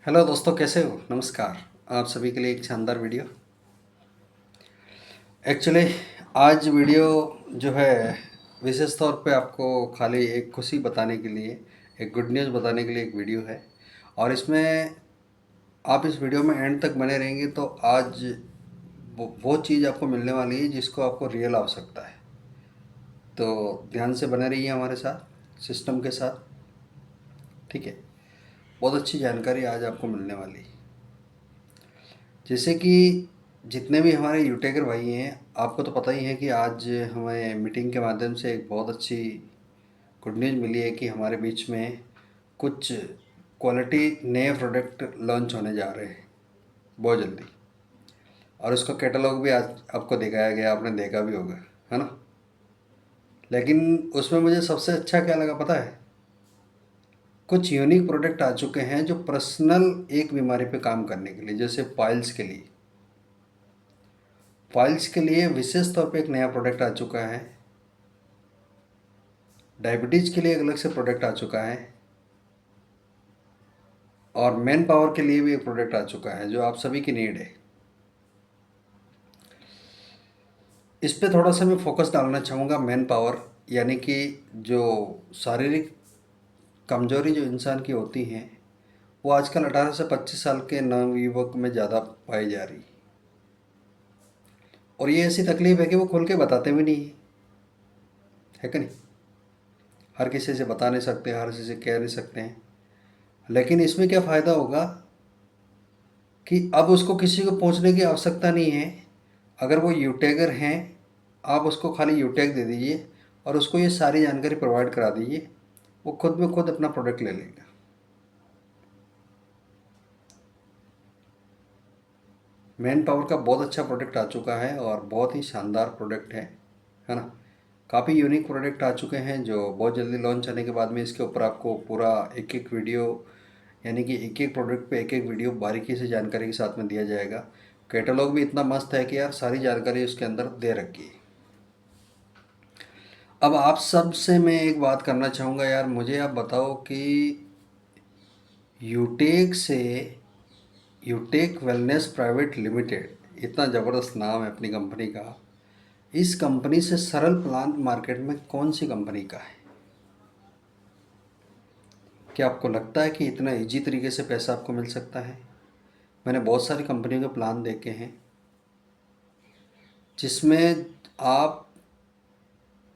Hello दोस्तों, कैसे हो? नमस्कार। आप सभी के लिए एक शानदार वीडियो। एक्चुअली आज वीडियो जो है विशेष तौर पे आपको खाली एक खुशी बताने के लिए, एक गुड न्यूज़ बताने के लिए एक वीडियो है। और इसमें आप इस वीडियो में एंड तक बने रहेंगे तो आज वो चीज़ आपको मिलने वाली है जिसको आपको रियल आवश्यकता है। तो ध्यान से बने रहिए हमारे साथ, सिस्टम के साथ। ठीक है, बहुत अच्छी जानकारी आज आपको मिलने वाली है। जैसे कि जितने भी हमारे यूटेकर भाई हैं, आपको तो पता ही है कि आज हमें मीटिंग के माध्यम से एक बहुत अच्छी गुड न्यूज़ मिली है कि हमारे बीच में कुछ क्वालिटी नए प्रोडक्ट लॉन्च होने जा रहे हैं बहुत जल्दी। और उसका कैटलॉग भी आज आपको दिखाया गया, आपने देखा भी होगा, है ना। लेकिन उसमें मुझे सबसे अच्छा क्या लगा पता है? कुछ यूनिक प्रोडक्ट आ चुके हैं जो पर्सनल एक बीमारी पे काम करने के लिए, जैसे पाइल्स के लिए। फाइल्स के लिए विशेष तौर पे एक नया प्रोडक्ट आ चुका है। डायबिटीज़ के लिए एक अलग से प्रोडक्ट आ चुका है। और मैन पावर के लिए भी एक प्रोडक्ट आ चुका है जो आप सभी की नीड है। इस पे थोड़ा सा मैं फोकस डालना चाहूँगा। मैन पावर यानी कि जो शारीरिक कमजोरी जो इंसान की होती हैं, वो आजकल 18 से 25 साल के नवयुवक में ज़्यादा पाई जा रही। और ये ऐसी तकलीफ है कि वो खुल के बताते भी नहीं है कि नहीं। हर किसी से बता नहीं सकते, हर किसी से कह नहीं सकते हैं। लेकिन इसमें क्या फ़ायदा होगा कि अब उसको किसी को पूछने की आवश्यकता नहीं है। अगर वो यूटेगर हैं, आप उसको खाली यूटेग दे दीजिए और उसको ये सारी जानकारी प्रोवाइड करा दीजिए, वो खुद में खुद अपना प्रोडक्ट ले लेगा। मैन पावर का बहुत अच्छा प्रोडक्ट आ चुका है और बहुत ही शानदार प्रोडक्ट है ना। काफ़ी यूनिक प्रोडक्ट आ चुके हैं जो बहुत जल्दी लॉन्च होने के बाद में इसके ऊपर आपको पूरा एक एक वीडियो, यानी कि एक एक प्रोडक्ट पे एक एक वीडियो बारीकी से जानकारी के साथ में दिया जाएगा। कैटलॉग भी इतना मस्त है कि यार सारी जानकारी उसके अंदर दे रखी है। अब आप सब से मैं एक बात करना चाहूँगा यार, मुझे आप बताओ कि यूटेक से, यूटेक वेलनेस प्राइवेट लिमिटेड, इतना ज़बरदस्त नाम है अपनी कंपनी का। इस कंपनी से सरल प्लान मार्केट में कौन सी कंपनी का है? क्या आपको लगता है कि इतना इजी तरीके से पैसा आपको मिल सकता है? मैंने बहुत सारी कंपनियों के प्लान देखे हैं जिसमें आप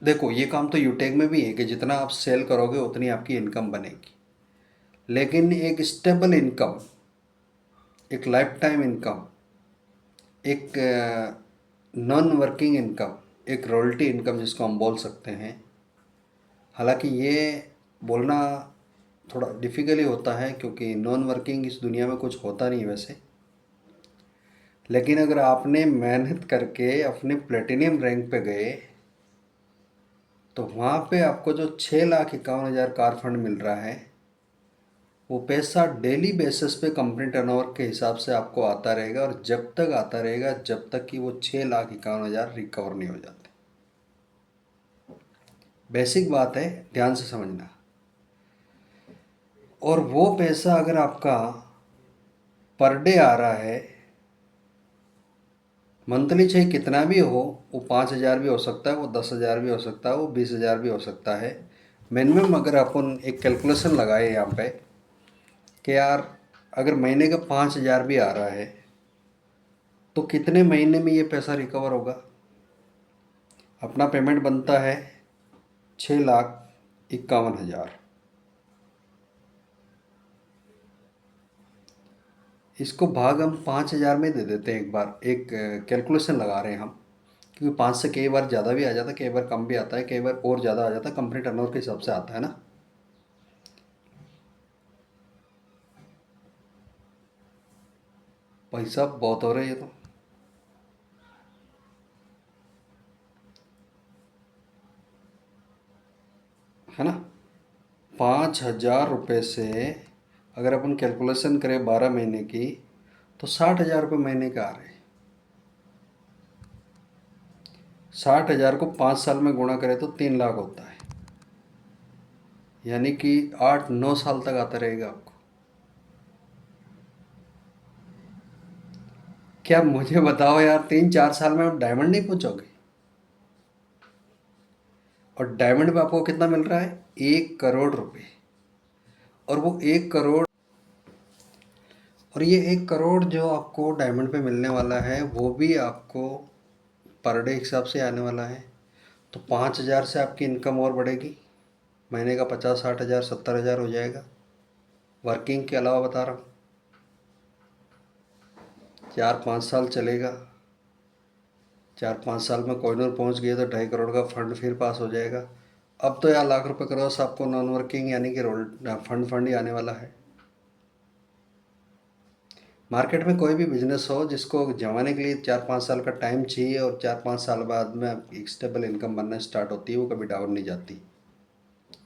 देखो, ये काम तो यूटेक में भी है कि जितना आप सेल करोगे उतनी आपकी इनकम बनेगी। लेकिन एक स्टेबल इनकम, एक लाइफ टाइम इनकम, एक नॉन वर्किंग इनकम, एक रॉयल्टी इनकम जिसको हम बोल सकते हैं। हालांकि ये बोलना थोड़ा डिफ़िकल्ट होता है क्योंकि नॉन वर्किंग इस दुनिया में कुछ होता नहीं वैसे। लेकिन अगर आपने मेहनत करके अपने प्लेटिनियम रैंक पे गए तो वहाँ पे आपको जो 6,51,000 कार फंड मिल रहा है, वो पैसा डेली बेसिस पे कंपनी टर्नओवर के हिसाब से आपको आता रहेगा और जब तक आता रहेगा जब तक कि वो 6,51,000 रिकवर नहीं हो जाते। बेसिक बात है, ध्यान से समझना। और वो पैसा अगर आपका पर डे आ रहा है, मंथली चाहे कितना भी हो, वो 5,000 भी हो सकता है, वो 10,000 भी हो सकता है, वो 20,000 भी हो सकता है। मिनिमम अगर अपन एक कैलकुलेशन लगाए यहाँ पे कि यार अगर महीने का 5,000 भी आ रहा है तो कितने महीने में ये पैसा रिकवर होगा? अपना पेमेंट बनता है 6,51,000। इसको भाग हम 5,000 में दे देते हैं। एक बार एक कैलकुलेशन लगा रहे हैं हम, क्योंकि 5 से कई बार ज़्यादा भी आ जाता है, कई बार कम भी आता है, कई बार और ज़्यादा आ जाता है, कंपनी टर्नओवर के हिसाब से आता है ना। भाई साहब बहुत हो रहे हैं ये तो, है ना। 5,000 रुपये से अगर अपन कैलकुलेशन करें 12 महीने की तो 60,000 रुपये महीने का आ रहे हैं। 60,000 को 5 साल में गुणा करें तो 3 लाख होता है, यानी कि 8-9 साल तक आता रहेगा आपको। क्या मुझे बताओ यार, 3-4 साल में आप डायमंड नहीं पहुंचोगे? और डायमंड में आपको कितना मिल रहा है? 1 करोड़ रुपए। और वो 1 करोड़, और ये 1 करोड़ जो आपको डायमंड पे मिलने वाला है वो भी आपको पर डे हिसाब से आने वाला है। तो 5,000 से आपकी इनकम और बढ़ेगी, महीने का 50-60 हज़ार 70 हज़ार हो जाएगा, वर्किंग के अलावा बता रहा हूँ। 4-5 साल चलेगा, 4-5 साल में कोहिनूर पहुँच गए तो 2.5 करोड़ का फंड फिर पास हो जाएगा। अब तो यार लाख रुपए क्रॉस आपको नॉन वर्किंग यानी कि रोल फंड ही आने वाला है। मार्केट में कोई भी बिजनेस हो जिसको जमाने के लिए 4-5 साल का टाइम चाहिए और 4-5 साल बाद में एक स्टेबल इनकम बनना स्टार्ट होती है, वो कभी डाउन नहीं जाती।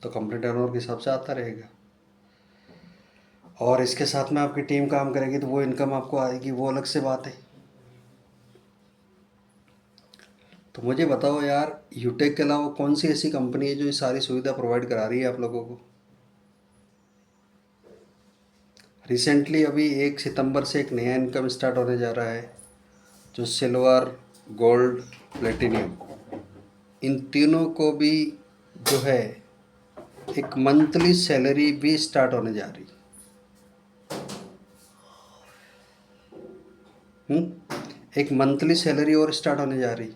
तो कंपनी टर्नओवर के हिसाब से आता रहेगा, और इसके साथ में आपकी टीम काम करेगी तो वो इनकम आपको आएगी, वो अलग से बात है। तो मुझे बताओ यार, यूटेक के अलावा कौन सी ऐसी कंपनी है जो ये सारी सुविधा प्रोवाइड करा रही है आप लोगों को? रिसेंटली अभी 1 सितंबर से एक नया इनकम स्टार्ट होने जा रहा है, जो सिल्वर, गोल्ड, प्लेटिनियम, इन तीनों को भी जो है एक मंथली सैलरी भी स्टार्ट होने जा रही। एक मंथली सैलरी और स्टार्ट होने जा रही।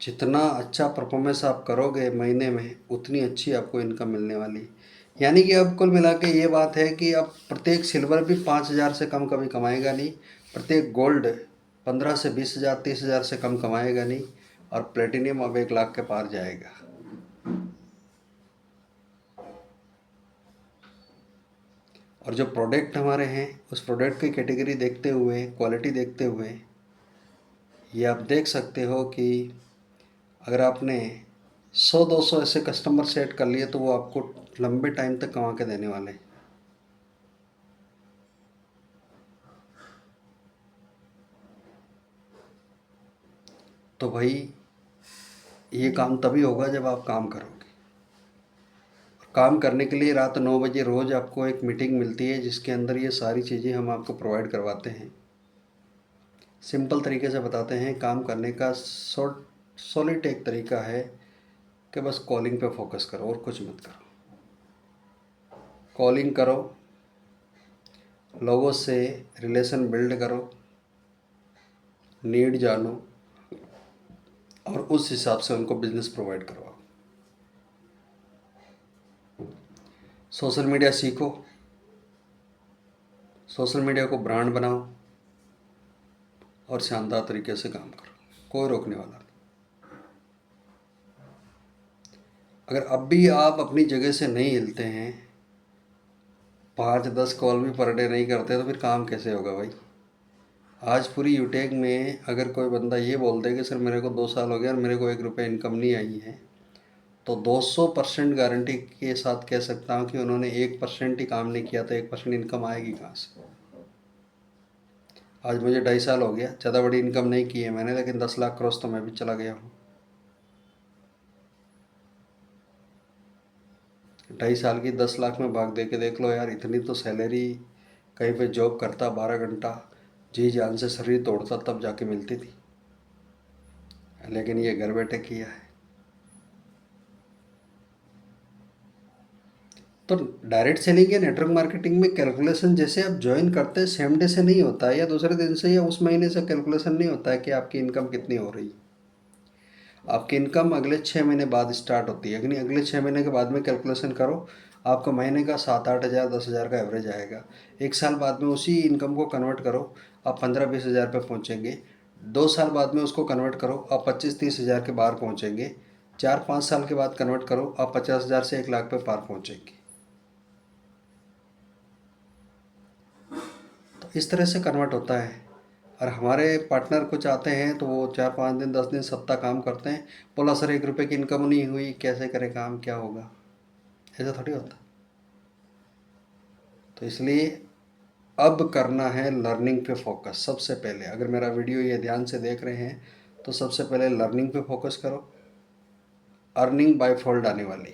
जितना अच्छा परफॉर्मेंस आप करोगे महीने में, उतनी अच्छी आपको इनकम मिलने वाली। यानी कि अब कुल मिला के ये बात है कि अब प्रत्येक सिल्वर भी 5,000 से कम कभी कमाएगा नहीं, प्रत्येक गोल्ड 15 से 20,000 30,000 से कम कमाएगा नहीं, और प्लेटिनियम अब 1 लाख के पार जाएगा। और जो प्रोडक्ट हमारे हैं उस प्रोडक्ट की कैटेगरी देखते हुए, क्वालिटी देखते हुए, ये आप देख सकते हो कि अगर आपने 100-200 ऐसे कस्टमर सेट कर लिए तो वो आपको लंबे टाइम तक कमा के देने वाले हैं। तो भाई ये काम तभी होगा जब आप काम करोगे। काम करने के लिए रात 9 बजे रोज़ आपको एक मीटिंग मिलती है जिसके अंदर ये सारी चीज़ें हम आपको प्रोवाइड करवाते हैं। सिंपल तरीके से बताते हैं, काम करने का सॉलिड एक तरीका है कि बस कॉलिंग पे फोकस करो और कुछ मत करो। कॉलिंग करो, लोगों से रिलेशन बिल्ड करो, नीड जानो, और उस हिसाब से उनको बिजनेस प्रोवाइड करवाओ। सोशल मीडिया सीखो, सोशल मीडिया को ब्रांड बनाओ, और शानदार तरीके से काम करो, कोई रोकने वाला नहीं। अगर अब भी आप अपनी जगह से नहीं हिलते हैं, 5-10 कॉल भी पर डे नहीं करते, तो फिर काम कैसे होगा भाई? आज पूरी यूटेक में अगर कोई बंदा ये बोल दे कि सर मेरे को 2 साल हो गया और मेरे को 1 रुपये इनकम नहीं आई है, तो 200% गारंटी के साथ कह सकता हूँ कि उन्होंने 1% ही काम नहीं किया, तो 1% इनकम आएगी कहाँ से? आज मुझे 2.5 साल हो गया, ज़्यादा बड़ी इनकम नहीं की है मैंने, लेकिन 10 लाख क्रॉस तो मैं भी चला गया हूँ। 2.5 साल की 10 लाख में भाग दे के देख लो यार, इतनी तो सैलरी कहीं पे जॉब करता 12 घंटा, जी जान से शरीर तोड़ता, तब जाके मिलती थी, लेकिन ये घर बैठे किया है। तो डायरेक्ट सेलिंग या नेटवर्क मार्केटिंग में कैलकुलेशन जैसे आप ज्वाइन करते हैं सेम डे से नहीं होता है, या दूसरे दिन से, या उस महीने से कैलकुलेशन नहीं होता है कि आपकी इनकम कितनी हो रही है। आपकी इनकम अगले 6 महीने बाद स्टार्ट होती है, यानी अगले 6 महीने के बाद में कैलकुलेशन करो, आपका महीने का 7-8 हज़ार 10 हज़ार का एवरेज आएगा। 1 साल बाद में उसी इनकम को कन्वर्ट करो, आप 15-20 हज़ार पे पहुँचेंगे। 2 साल बाद में उसको कन्वर्ट करो, आप 25-30 हज़ार के बाहर पहुँचेंगे। 4-5 साल के बाद कन्वर्ट करो, आप 50,000 से 1 लाख पे पार पहुँचेंगे। तो इस तरह से कन्वर्ट होता है। और हमारे पार्टनर कुछ आते हैं तो वो 4-5 दिन 10 दिन सप्ताह काम करते हैं, बोला सर 1 रुपये की इनकम नहीं हुई, कैसे करें काम, क्या होगा? ऐसा थोड़ी होता। तो इसलिए अब करना है लर्निंग पे फोकस सबसे पहले। अगर मेरा वीडियो ये ध्यान से देख रहे हैं तो सबसे पहले लर्निंग पे फोकस करो, अर्निंग बाय फोल्ड आने वाली।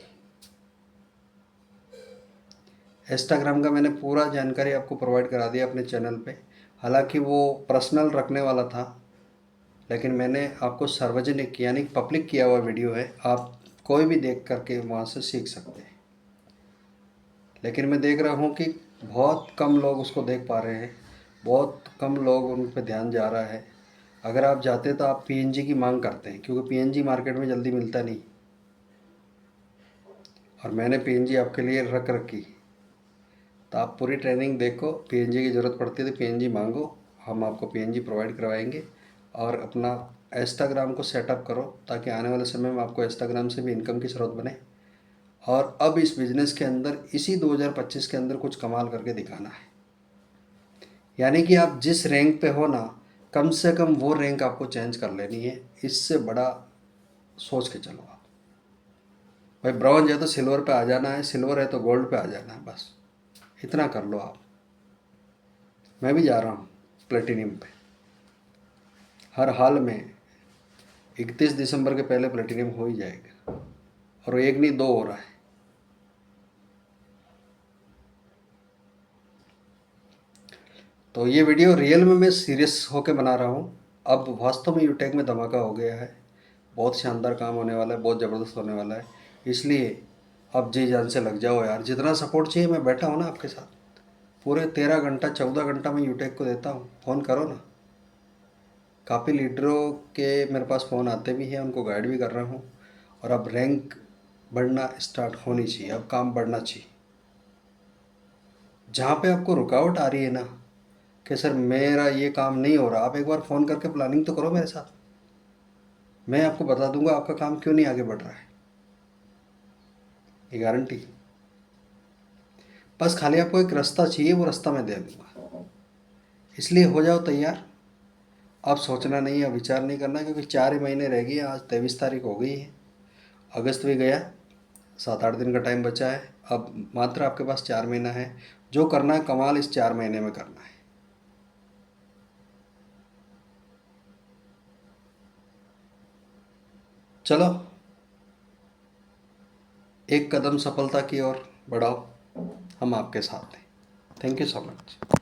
इंस्टाग्राम का मैंने पूरा जानकारी आपको प्रोवाइड करा दिया अपने चैनल पे। हालांकि वो पर्सनल रखने वाला था, लेकिन मैंने आपको सार्वजनिक यानी पब्लिक किया हुआ वीडियो है, आप कोई भी देख करके वहाँ से सीख सकते हैं। लेकिन मैं देख रहा हूँ कि बहुत कम लोग उसको देख पा रहे हैं, बहुत कम लोग उन पर ध्यान जा रहा है। अगर आप जाते तो आप पीएनजी की मांग करते हैं, क्योंकि पीएनजी मार्केट में जल्दी मिलता नहीं, और मैंने पीएनजी आपके लिए रख रखी। तो आप पूरी ट्रेनिंग देखो, पीएनजी की ज़रूरत पड़ती है तो पीएनजी मांगो, हम आपको पीएनजी प्रोवाइड करवाएंगे। और अपना इंस्टाग्राम को सेटअप करो, ताकि आने वाले समय में आपको इंस्टाग्राम से भी इनकम की स्रोत बने। और अब इस बिज़नेस के अंदर इसी 2025 के अंदर कुछ कमाल करके दिखाना है। यानी कि आप जिस रैंक पे हो ना, कम से कम वो रैंक आपको चेंज कर लेनी है। इससे बड़ा सोच के चलो आप। भाई ब्रॉन्ज है तो सिल्वर पे आ जाना है, सिल्वर है तो गोल्ड पे आ जाना है, बस इतना कर लो आप। मैं भी जा रहा हूँ प्लेटिनियम पे, हर हाल में 31 दिसंबर के पहले प्लेटिनियम हो ही जाएगा, और एक नहीं दो हो रहा है। तो ये वीडियो रियल में मैं सीरियस होकर बना रहा हूँ। अब वास्तव में यूटेक में धमाका हो गया है, बहुत शानदार काम होने वाला है, बहुत ज़बरदस्त होने वाला है। इसलिए अब जी जान से लग जाओ यार, जितना सपोर्ट चाहिए मैं बैठा हूँ ना आपके साथ। पूरे 13 घंटा 14 घंटा मैं यूटेक को देता हूँ, फ़ोन करो ना। काफ़ी लीडरों के मेरे पास फ़ोन आते भी हैं, उनको गाइड भी कर रहा हूँ। और अब रैंक बढ़ना स्टार्ट होनी चाहिए, अब काम बढ़ना चाहिए। जहाँ पे आपको रुकावट आ रही है ना कि सर मेरा ये काम नहीं हो रहा, आप एक बार फ़ोन करके प्लानिंग तो करो मेरे साथ, मैं आपको बता दूंगा आपका काम क्यों नहीं आगे बढ़ रहा है, ये गारंटी। बस खाली आपको एक रास्ता चाहिए, वो रास्ता मैं दे दूंगा। इसलिए हो जाओ तैयार। अब सोचना नहीं है, विचार नहीं करना, क्योंकि 4 ही महीने रह गई। आज 23 तारीख हो गई है, अगस्त भी गया, 7-8 दिन का टाइम बचा है। अब मात्र आपके पास 4 महीना है। जो करना है कमाल इस 4 महीने में करना है। चलो एक कदम सफलता की ओर बढ़ाओ, हम आपके साथ हैं। Thank you so much.